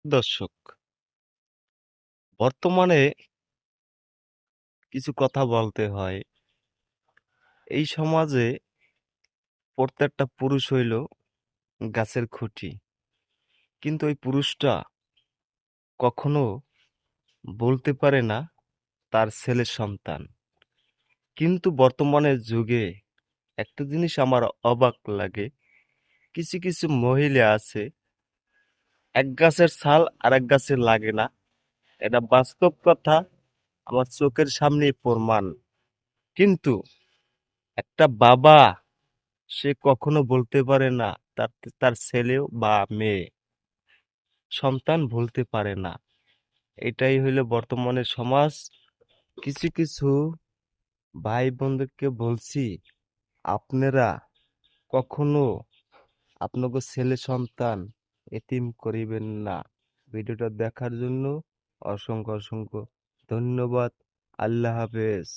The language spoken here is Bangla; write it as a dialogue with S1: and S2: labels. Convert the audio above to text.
S1: দর্শক, বর্তমানে কিছু কথা বলতে হয়। এই সমাজে প্রত্যেকটা পুরুষ হইল গাছের খুঁটি। কিন্তু ওই পুরুষটা কখনো বলতে পারে না তার ছেলে সন্তান। কিন্তু বর্তমানের যুগে একটা জিনিস আমার অবাক লাগে, কিছু কিছু মহিলা আছে, এক গাছের ছাল আরেক গাছে লাগে না। এটা বাস্তব কথা, আমার চোখের সামনেই প্রমাণ। কিন্তু একটা বাবা, সে কখনো বলতে পারে না তার তার ছেলেও বা মেয়ে সন্তান বলতে পারে না। এটাই হইলো বর্তমানের সমাজ। কিছু কিছু ভাই বোনদেরকে বলছি, আপনারা কখনো আপনাকে ছেলে সন্তান এতিম করিবেন না। ভিডিওটা দেখার জন্য অসংখ্য অসংখ্য ধন্যবাদ। আল্লাহ হাফেজ।